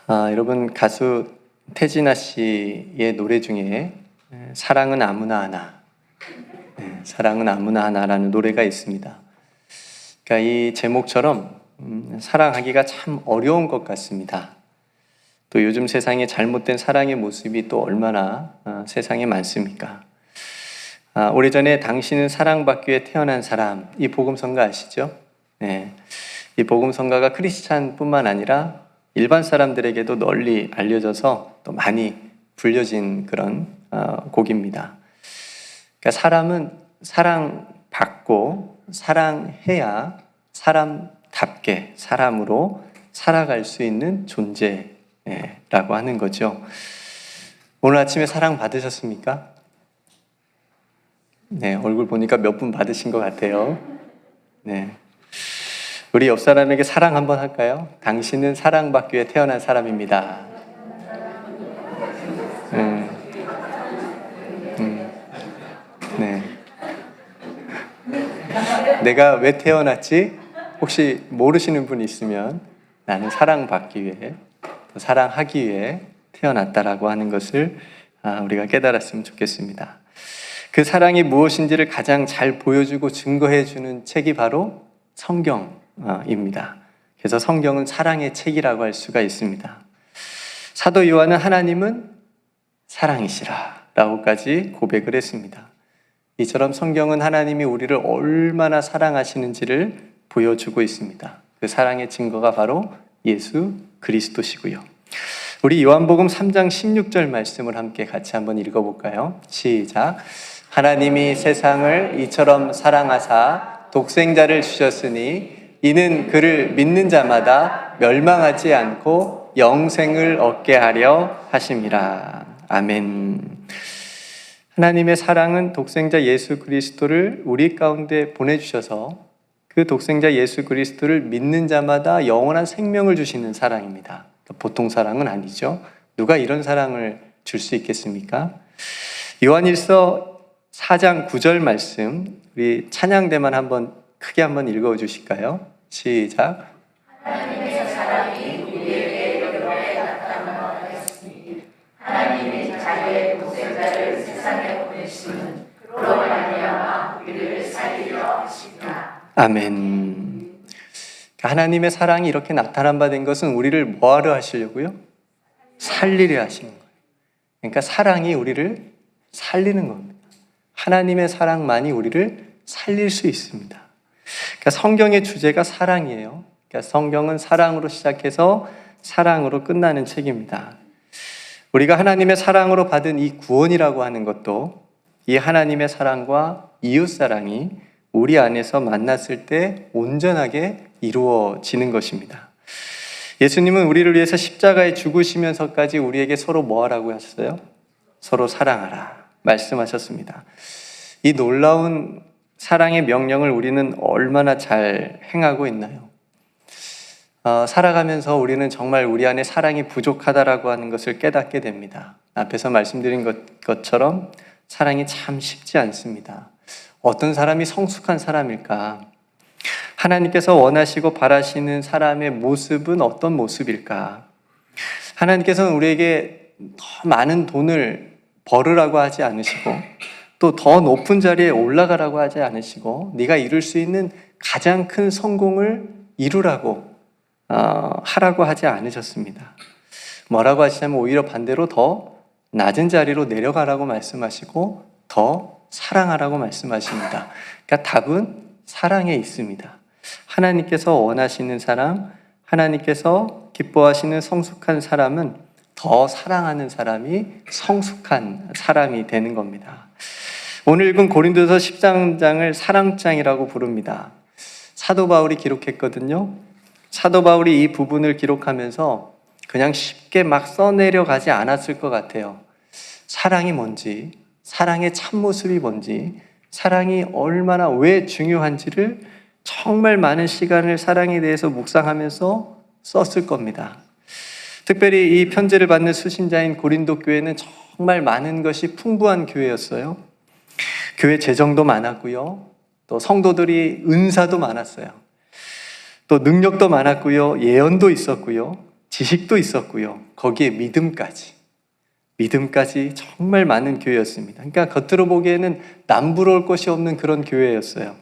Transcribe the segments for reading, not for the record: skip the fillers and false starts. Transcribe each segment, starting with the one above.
여러분 가수 태진아 씨의 노래 중에 사랑은 아무나 하나, 사랑은 아무나 하나라는 노래가 있습니다. 그러니까 이 제목처럼 사랑하기가 참 어려운 것 같습니다. 또 요즘 세상에 잘못된 사랑의 모습이 또 얼마나 세상에 많습니까? 오래전에 당신은 사랑받기 위해 태어난 사람, 이 복음성가 아시죠? 네. 이 복음성가가 크리스찬뿐만 아니라 일반 사람들에게도 널리 알려져서 또 많이 불려진 그런 곡입니다. 그러니까 사람은 사랑받고 사랑해야 사람답게 사람으로 살아갈 수 있는 존재라고 하는 거죠. 오늘 아침에 사랑 받으셨습니까? 네, 얼굴 보니까 몇 분 받으신 것 같아요. 네. 우리 옆 사람에게 사랑 한번 할까요? 당신은 사랑받기 위해 태어난 사람입니다. 네. 내가 왜 태어났지? 혹시 모르시는 분이 있으면 나는 사랑받기 위해, 사랑하기 위해 태어났다라고 하는 것을 우리가 깨달았으면 좋겠습니다. 그 사랑이 무엇인지를 가장 잘 보여주고 증거해주는 책이 바로 성경입니다. 그래서 성경은 사랑의 책이라고 할 수가 있습니다. 사도 요한은 하나님은 사랑이시라 라고까지 고백을 했습니다. 이처럼 성경은 하나님이 우리를 얼마나 사랑하시는지를 보여주고 있습니다. 그 사랑의 증거가 바로 예수 그리스도시고요. 우리 요한복음 3장 16절 말씀을 함께 같이 한번 읽어볼까요? 시작. 하나님이 세상을 이처럼 사랑하사 독생자를 주셨으니 이는 그를 믿는 자마다 멸망하지 않고 영생을 얻게 하려 하심이라. 아멘. 하나님의 사랑은 독생자 예수 그리스도를 우리 가운데 보내주셔서 그 독생자 예수 그리스도를 믿는 자마다 영원한 생명을 주시는 사랑입니다. 보통 사랑은 아니죠. 누가 이런 사랑을 줄 수 있겠습니까? 요한일서 4장 9절 말씀, 우리 찬양대만 크게 한번 읽어주실까요? 시작. 하나님의 사랑이 우리에게 이렇게 나타나셨으니 하나님이 자기의 독생자를 세상에 보내심은 그로 말미암아 우리를 살리려 하심이라. 아멘. 하나님의 사랑이 이렇게 나타난 바 된 것은 우리를 뭐하러 하시려고요? 살리려 하시는 거예요. 그러니까 사랑이 우리를 살리는 겁니다. 하나님의 사랑만이 우리를 살릴 수 있습니다. 그러니까 성경의 주제가 사랑이에요. 그러니까 성경은 사랑으로 시작해서 사랑으로 끝나는 책입니다. 우리가 하나님의 사랑으로 받은 이 구원이라고 하는 것도 이 하나님의 사랑과 이웃사랑이 우리 안에서 만났을 때 온전하게 이루어지는 것입니다. 예수님은 우리를 위해서 십자가에 죽으시면서까지 우리에게 서로 뭐 하라고 하셨어요? 서로 사랑하라 말씀하셨습니다. 이 놀라운 사랑의 명령을 우리는 얼마나 잘 행하고 있나요? 살아가면서 우리는 정말 우리 안에 사랑이 부족하다라고 하는 것을 깨닫게 됩니다. 앞에서 말씀드린 것처럼 사랑이 참 쉽지 않습니다. 어떤 사람이 성숙한 사람일까? 하나님께서 원하시고 바라시는 사람의 모습은 어떤 모습일까? 하나님께서는 우리에게 더 많은 돈을 벌으라고 하지 않으시고 또 더 높은 자리에 올라가라고 하지 않으시고 네가 이룰 수 있는 가장 큰 성공을 이루라고 하라고 하지 않으셨습니다. 뭐라고 하시냐면 오히려 반대로 더 낮은 자리로 내려가라고 말씀하시고 더 사랑하라고 말씀하십니다. 그러니까 답은 사랑에 있습니다. 하나님께서 원하시는 사람, 하나님께서 기뻐하시는 성숙한 사람은 더 사랑하는 사람이 성숙한 사람이 되는 겁니다. 오늘 읽은 고린도서 13장을 사랑장이라고 부릅니다. 사도 바울이 기록했거든요. 사도 바울이 이 부분을 기록하면서 그냥 쉽게 막 써내려 가지 않았을 것 같아요. 사랑이 뭔지, 사랑의 참모습이 뭔지, 사랑이 얼마나 왜 중요한지를 정말 많은 시간을 사랑에 대해서 묵상하면서 썼을 겁니다. 특별히 이 편지를 받는 수신자인 고린도 교회는 정말 많은 것이 풍부한 교회였어요. 교회 재정도 많았고요. 또 성도들이 은사도 많았어요. 또 능력도 많았고요. 예언도 있었고요. 지식도 있었고요. 거기에 믿음까지 정말 많은 교회였습니다. 그러니까 겉으로 보기에는 남부러울 것이 없는 그런 교회였어요.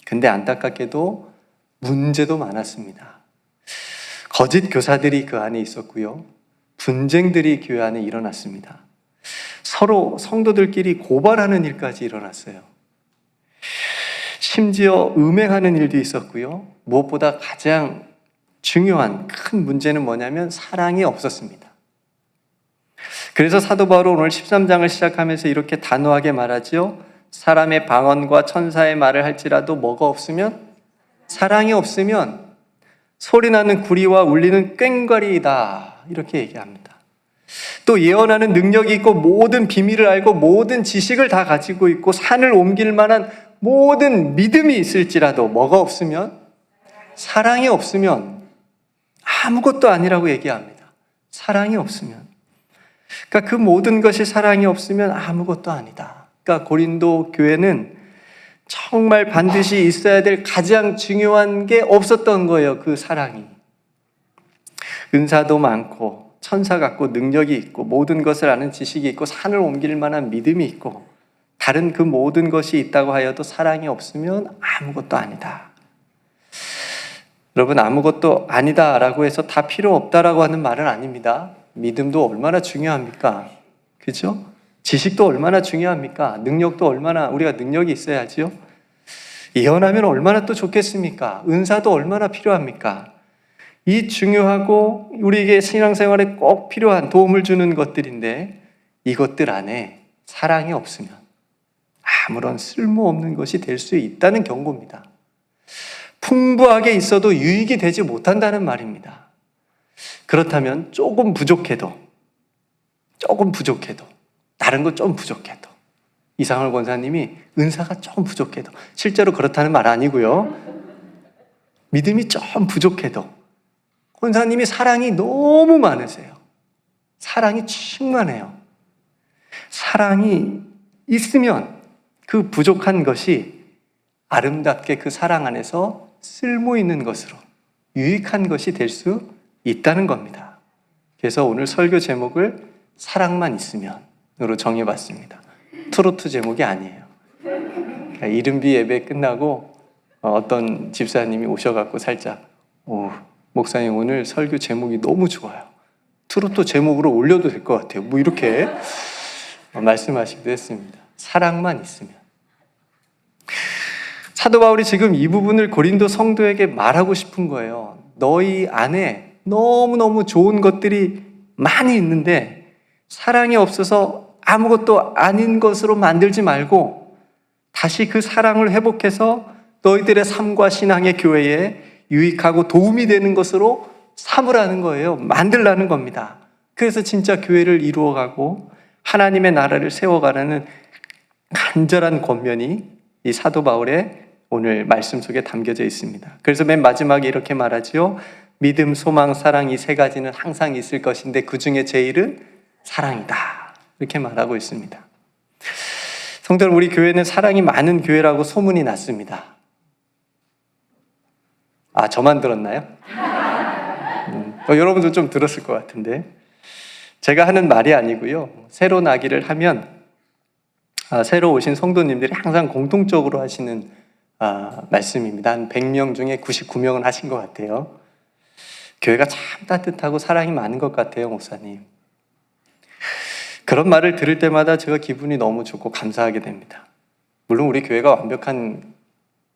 근데 안타깝게도 문제도 많았습니다. 거짓 교사들이 그 안에 있었고요. 분쟁들이 교회 안에 일어났습니다. 서로 성도들끼리 고발하는 일까지 일어났어요. 심지어 음행하는 일도 있었고요. 무엇보다 가장 중요한 큰 문제는 뭐냐면 사랑이 없었습니다. 그래서 사도 바울은 오늘 13장을 시작하면서 이렇게 단호하게 말하죠. 사람의 방언과 천사의 말을 할지라도 뭐가 없으면? 사랑이 없으면 소리나는 구리와 울리는 꽹과리이다. 이렇게 얘기합니다. 또 예언하는 능력이 있고 모든 비밀을 알고 모든 지식을 다 가지고 있고 산을 옮길 만한 모든 믿음이 있을지라도 뭐가 없으면? 사랑이 없으면 아무것도 아니라고 얘기합니다. 사랑이 없으면. 그러니까 그 모든 것이 사랑이 없으면 아무것도 아니다. 그러니까 고린도 교회는 정말 반드시 있어야 될 가장 중요한 게 없었던 거예요. 그 사랑이. 은사도 많고 천사 같고 능력이 있고 모든 것을 아는 지식이 있고 산을 옮길 만한 믿음이 있고 다른 그 모든 것이 있다고 하여도 사랑이 없으면 아무것도 아니다. 여러분, 아무것도 아니다라고 해서 다 필요 없다라고 하는 말은 아닙니다. 믿음도 얼마나 중요합니까? 그죠? 지식도 얼마나 중요합니까? 능력도 얼마나 우리가 능력이 있어야지요. 예언하면 얼마나 또 좋겠습니까? 은사도 얼마나 필요합니까? 이 중요하고 우리에게 신앙생활에 꼭 필요한 도움을 주는 것들인데 이것들 안에 사랑이 없으면 아무런 쓸모없는 것이 될 수 있다는 경고입니다. 풍부하게 있어도 유익이 되지 못한다는 말입니다. 그렇다면 조금 부족해도 다른 거 좀 부족해도 이상월 권사님이 은사가 좀 부족해도 실제로 그렇다는 말 아니고요. 믿음이 좀 부족해도 권사님이 사랑이 너무 많으세요. 사랑이 충만해요. 사랑이 있으면 그 부족한 것이 아름답게 그 사랑 안에서 쓸모 있는 것으로 유익한 것이 될 수 있다는 겁니다. 그래서 오늘 설교 제목을 사랑만 있으면으로 정해봤습니다. 트로트 제목이 아니에요. 그러니까 이른비 예배 끝나고 어떤 집사님이 오셔갖고 살짝 목사님 오늘 설교 제목이 너무 좋아요. 트로트 제목으로 올려도 될 것 같아요. 뭐 이렇게 말씀하시기도 했습니다. 사랑만 있으면. 사도 바울이 지금 이 부분을 고린도 성도에게 말하고 싶은 거예요. 너희 안에 너무너무 좋은 것들이 많이 있는데 사랑이 없어서 아무것도 아닌 것으로 만들지 말고 다시 그 사랑을 회복해서 너희들의 삶과 신앙의 교회에 유익하고 도움이 되는 것으로 삼으라는 거예요. 만들라는 겁니다. 그래서 진짜 교회를 이루어가고 하나님의 나라를 세워가라는 간절한 권면이 이 사도 바울의 오늘 말씀 속에 담겨져 있습니다. 그래서 맨 마지막에 이렇게 말하지요. 믿음, 소망, 사랑 이 세 가지는 항상 있을 것인데 그 중에 제일은 사랑이다. 이렇게 말하고 있습니다. 성도들, 우리 교회는 사랑이 많은 교회라고 소문이 났습니다. 아, 저만 들었나요? 여러분도 좀 들었을 것 같은데 제가 하는 말이 아니고요. 새로 나기를 하면 새로 오신 성도님들이 항상 공통적으로 하시는 말씀입니다. 한 100명 중에 99명은 하신 것 같아요. 교회가 참 따뜻하고 사랑이 많은 것 같아요, 목사님. 그런 말을 들을 때마다 제가 기분이 너무 좋고 감사하게 됩니다. 물론 우리 교회가 완벽한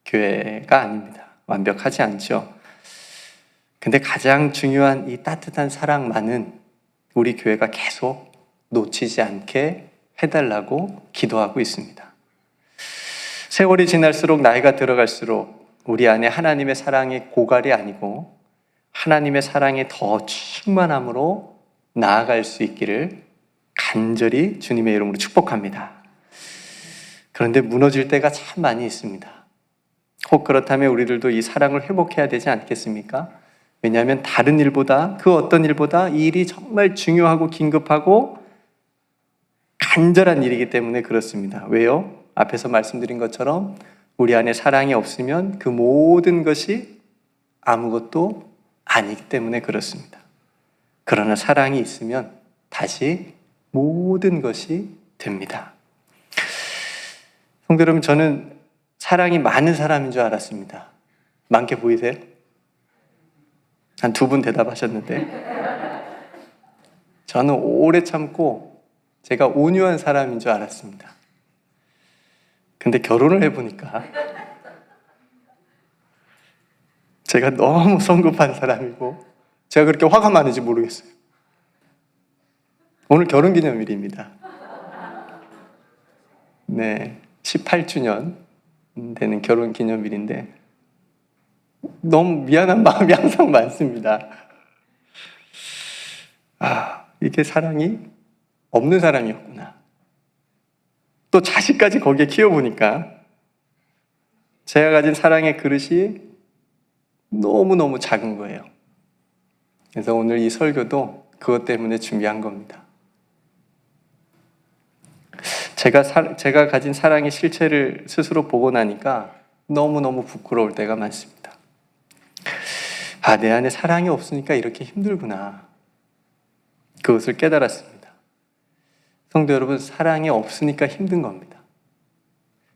교회가 아닙니다. 완벽하지 않죠. 근데 가장 중요한 이 따뜻한 사랑만은 우리 교회가 계속 놓치지 않게 해달라고 기도하고 있습니다. 세월이 지날수록 나이가 들어갈수록 우리 안에 하나님의 사랑의 고갈이 아니고 하나님의 사랑이 더 충만함으로 나아갈 수 있기를 간절히 주님의 이름으로 축복합니다. 그런데 무너질 때가 참 많이 있습니다. 혹 그렇다면 우리들도 이 사랑을 회복해야 되지 않겠습니까? 왜냐하면 다른 일보다 그 어떤 일보다 이 일이 정말 중요하고 긴급하고 간절한 일이기 때문에 그렇습니다. 왜요? 앞에서 말씀드린 것처럼 우리 안에 사랑이 없으면 그 모든 것이 아무것도 아니기 때문에 그렇습니다. 그러나 사랑이 있으면 다시 모든 것이 됩니다. 성도 여러분, 저는 사랑이 많은 사람인 줄 알았습니다. 많게 보이세요? 한 2분 대답하셨는데 저는 오래 참고 제가 온유한 사람인 줄 알았습니다. 근데 결혼을 해보니까 제가 너무 성급한 사람이고 제가 그렇게 화가 많은지 모르겠어요. 오늘 결혼기념일입니다. 네, 18주년 되는 결혼기념일인데 너무 미안한 마음이 항상 많습니다. 이게 사랑이 없는 사람이었구나. 또 자식까지 거기에 키워보니까 제가 가진 사랑의 그릇이 너무너무 작은 거예요. 그래서 오늘 이 설교도 그것 때문에 준비한 겁니다. 제가 가진 사랑의 실체를 스스로 보고 나니까 너무너무 부끄러울 때가 많습니다. 내 안에 사랑이 없으니까 이렇게 힘들구나. 그것을 깨달았습니다. 성도 여러분, 사랑이 없으니까 힘든 겁니다.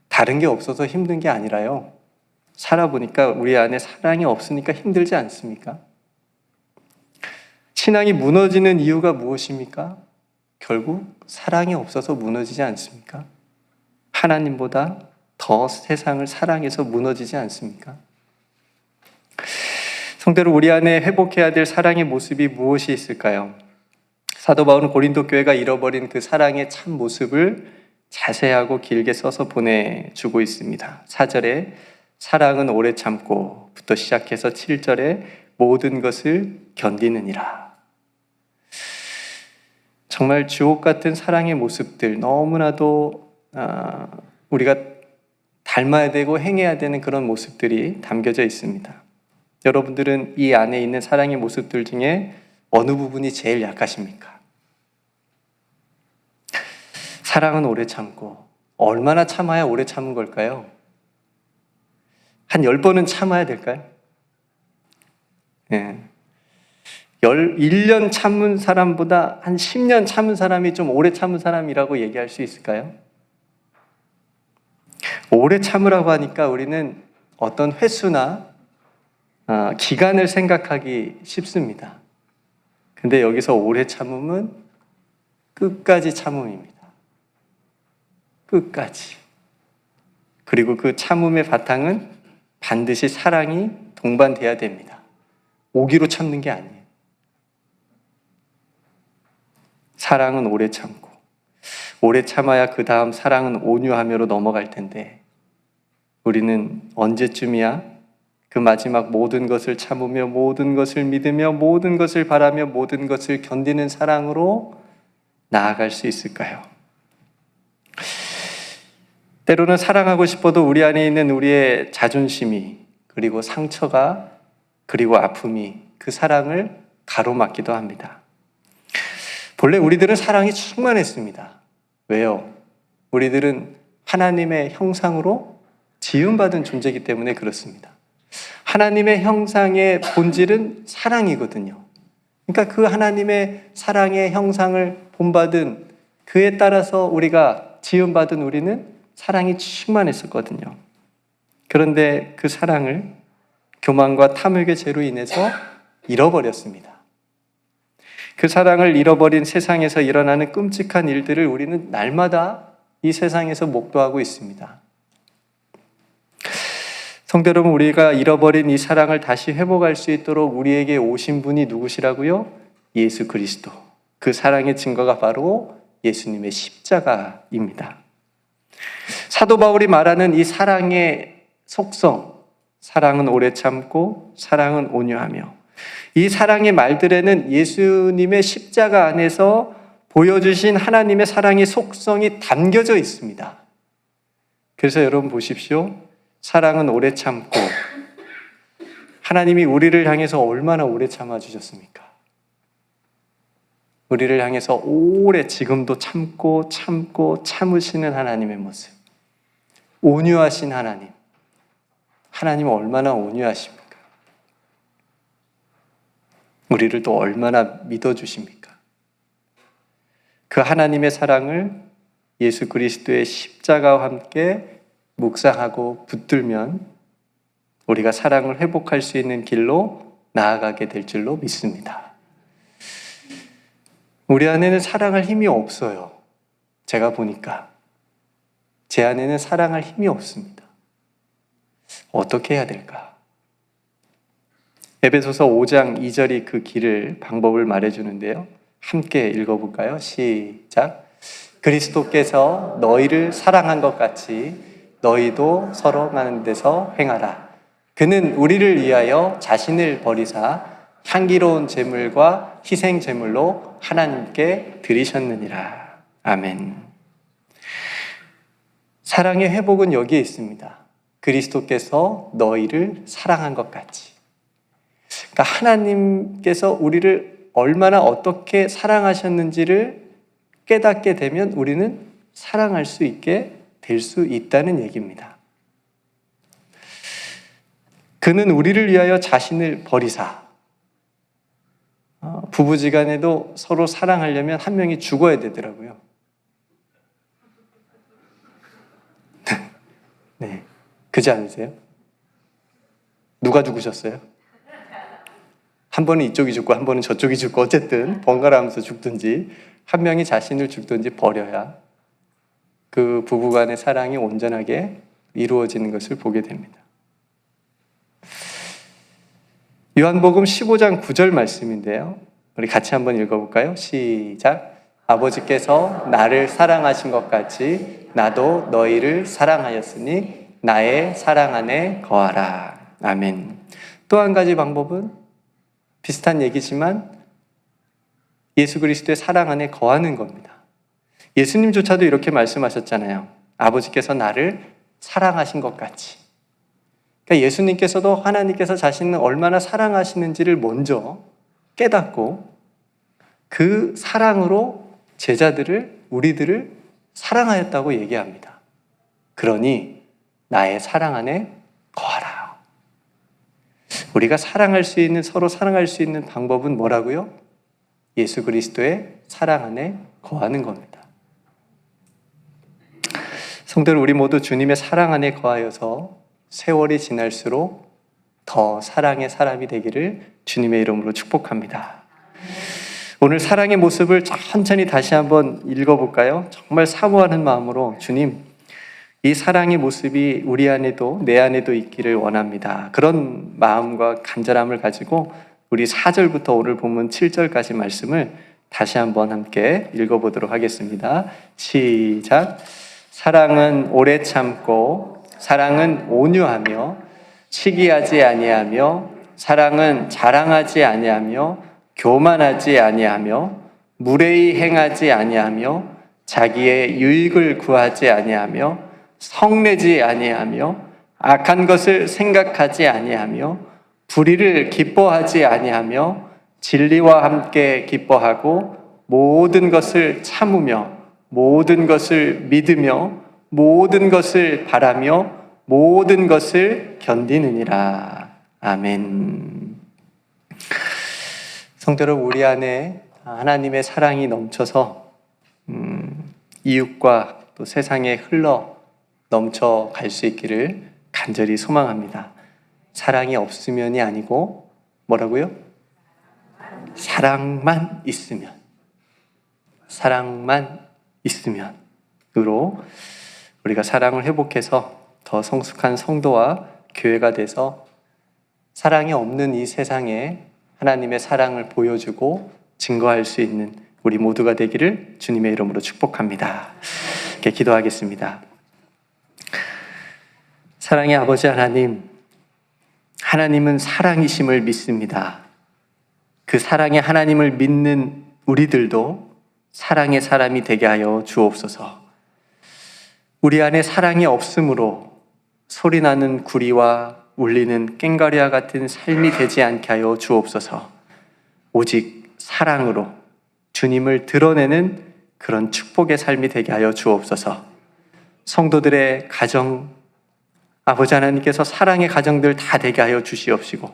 다른 게 없어서 힘든 게 아니라요. 살아보니까 우리 안에 사랑이 없으니까 힘들지 않습니까? 신앙이 무너지는 이유가 무엇입니까? 결국 사랑이 없어서 무너지지 않습니까? 하나님보다 더 세상을 사랑해서 무너지지 않습니까? 성대로 우리 안에 회복해야 될 사랑의 모습이 무엇이 있을까요? 사도 바울은 고린도 교회가 잃어버린 그 사랑의 참 모습을 자세하고 길게 써서 보내주고 있습니다. 4절에 사랑은 오래 참고 부터 시작해서 7절에 모든 것을 견디느니라. 정말 주옥 같은 사랑의 모습들, 너무나도 우리가 닮아야 되고 행해야 되는 그런 모습들이 담겨져 있습니다. 여러분들은 이 안에 있는 사랑의 모습들 중에 어느 부분이 제일 약하십니까? 사랑은 오래 참고, 얼마나 참아야 오래 참은 걸까요? 한 10번은 참아야 될까요? 네. 1년 참은 사람보다 한 10년 참은 사람이 좀 오래 참은 사람이라고 얘기할 수 있을까요? 오래 참으라고 하니까 우리는 어떤 횟수나 기간을 생각하기 쉽습니다. 근데 여기서 오래 참음은 끝까지 참음입니다. 끝까지. 그리고 그 참음의 바탕은 반드시 사랑이 동반돼야 됩니다. 오기로 참는 게 아니에요. 사랑은 오래 참고, 오래 참아야 그 다음 사랑은 온유하며로 넘어갈 텐데 우리는 언제쯤이야? 그 마지막 모든 것을 참으며 모든 것을 믿으며 모든 것을 바라며 모든 것을 견디는 사랑으로 나아갈 수 있을까요? 때로는 사랑하고 싶어도 우리 안에 있는 우리의 자존심이 그리고 상처가 그리고 아픔이 그 사랑을 가로막기도 합니다. 본래 우리들은 사랑이 충만했습니다. 왜요? 우리들은 하나님의 형상으로 지음받은 존재이기 때문에 그렇습니다. 하나님의 형상의 본질은 사랑이거든요. 그러니까 그 하나님의 사랑의 형상을 본받은 그에 따라서 우리가 지음받은 우리는 사랑이 충만했었거든요. 그런데 그 사랑을 교만과 탐욕의 죄로 인해서 잃어버렸습니다. 그 사랑을 잃어버린 세상에서 일어나는 끔찍한 일들을 우리는 날마다 이 세상에서 목도하고 있습니다. 성도 여러분, 우리가 잃어버린 이 사랑을 다시 회복할 수 있도록 우리에게 오신 분이 누구시라고요? 예수 그리스도. 그 사랑의 증거가 바로 예수님의 십자가입니다. 사도 바울이 말하는 이 사랑의 속성, 사랑은 오래 참고 사랑은 온유하며, 이 사랑의 말들에는 예수님의 십자가 안에서 보여주신 하나님의 사랑의 속성이 담겨져 있습니다. 그래서 여러분 보십시오. 사랑은 오래 참고, 하나님이 우리를 향해서 얼마나 오래 참아주셨습니까? 우리를 향해서 오래 지금도 참고 참으시는 하나님의 모습. 온유하신 하나님. 하나님은 얼마나 온유하십니까? 우리를 또 얼마나 믿어주십니까? 그 하나님의 사랑을 예수 그리스도의 십자가와 함께 묵상하고 붙들면 우리가 사랑을 회복할 수 있는 길로 나아가게 될 줄로 믿습니다. 우리 안에는 사랑할 힘이 없어요. 제가 보니까 제 안에는 사랑할 힘이 없습니다. 어떻게 해야 될까? 에베소서 5장 2절이 그 길을 방법을 말해주는데요. 함께 읽어볼까요? 시작. 그리스도께서 너희를 사랑한 것 같이 너희도 서로 하는 데서 행하라. 그는 우리를 위하여 자신을 버리사 향기로운 제물과 희생 제물로 하나님께 드리셨느니라. 아멘. 사랑의 회복은 여기에 있습니다. 그리스도께서 너희를 사랑한 것 같이. 그러니까 하나님께서 우리를 얼마나 어떻게 사랑하셨는지를 깨닫게 되면 우리는 사랑할 수 있게 될 수 있다는 얘기입니다. 그는 우리를 위하여 자신을 버리사. 부부지간에도 서로 사랑하려면 한 명이 죽어야 되더라고요. 네, 그지 않으세요? 누가 죽으셨어요? 한 번은 이쪽이 죽고 한 번은 저쪽이 죽고 어쨌든 번갈아 가면서 죽든지 한 명이 자신을 죽든지 버려야 그 부부간의 사랑이 온전하게 이루어지는 것을 보게 됩니다. 요한복음 15장 9절 말씀인데요. 우리 같이 한번 읽어볼까요? 시작. 아버지께서 나를 사랑하신 것 같이 나도 너희를 사랑하였으니 나의 사랑 안에 거하라. 아멘. 또 한 가지 방법은 비슷한 얘기지만 예수 그리스도의 사랑 안에 거하는 겁니다. 예수님조차도 이렇게 말씀하셨잖아요. 아버지께서 나를 사랑하신 것 같이. 그러니까 예수님께서도 하나님께서 자신을 얼마나 사랑하시는지를 먼저 깨닫고 그 사랑으로 제자들을, 우리들을 사랑하였다고 얘기합니다. 그러니 나의 사랑 안에 거하라. 우리가 사랑할 수 있는, 서로 사랑할 수 있는 방법은 뭐라고요? 예수 그리스도의 사랑 안에 거하는 겁니다. 성도들, 우리 모두 주님의 사랑 안에 거하여서 세월이 지날수록 더 사랑의 사람이 되기를 주님의 이름으로 축복합니다. 오늘 사랑의 모습을 천천히 다시 한번 읽어볼까요? 정말 사모하는 마음으로 주님, 이 사랑의 모습이 우리 안에도 내 안에도 있기를 원합니다. 그런 마음과 간절함을 가지고 우리 4절부터 오늘 본문 7절까지 말씀을 다시 한번 함께 읽어보도록 하겠습니다. 시작. 사랑은 오래 참고 사랑은 온유하며 시기하지 아니하며 사랑은 자랑하지 아니하며 교만하지 아니하며 무례히 행하지 아니하며 자기의 유익을 구하지 아니하며 성내지 아니하며 악한 것을 생각하지 아니하며 불의를 기뻐하지 아니하며 진리와 함께 기뻐하고 모든 것을 참으며 모든 것을 믿으며 모든 것을 바라며 모든 것을 견디느니라. 아멘. 성도 여러분, 우리 안에 하나님의 사랑이 넘쳐서 이웃과 또 세상에 흘러 넘쳐갈 수 있기를 간절히 소망합니다. 사랑이 없으면이 아니고 뭐라고요? 사랑만 있으면, 사랑만 있으면으로 우리가 사랑을 회복해서 더 성숙한 성도와 교회가 돼서 사랑이 없는 이 세상에 하나님의 사랑을 보여주고 증거할 수 있는 우리 모두가 되기를 주님의 이름으로 축복합니다. 이렇게 기도하겠습니다. 사랑의 아버지 하나님, 하나님은 사랑이심을 믿습니다. 그 사랑의 하나님을 믿는 우리들도 사랑의 사람이 되게 하여 주옵소서. 우리 안에 사랑이 없으므로 소리나는 구리와 울리는 꽹과리와 같은 삶이 되지 않게 하여 주옵소서. 오직 사랑으로 주님을 드러내는 그런 축복의 삶이 되게 하여 주옵소서. 성도들의 가정, 아버지 하나님께서 사랑의 가정들 다 되게 하여 주시옵시고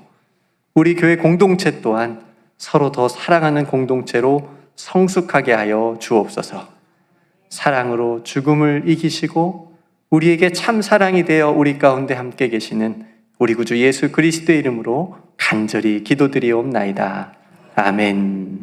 우리 교회 공동체 또한 서로 더 사랑하는 공동체로 성숙하게 하여 주옵소서. 사랑으로 죽음을 이기시고 우리에게 참 사랑이 되어 우리 가운데 함께 계시는 우리 구주 예수 그리스도의 이름으로 간절히 기도드리옵나이다. 아멘.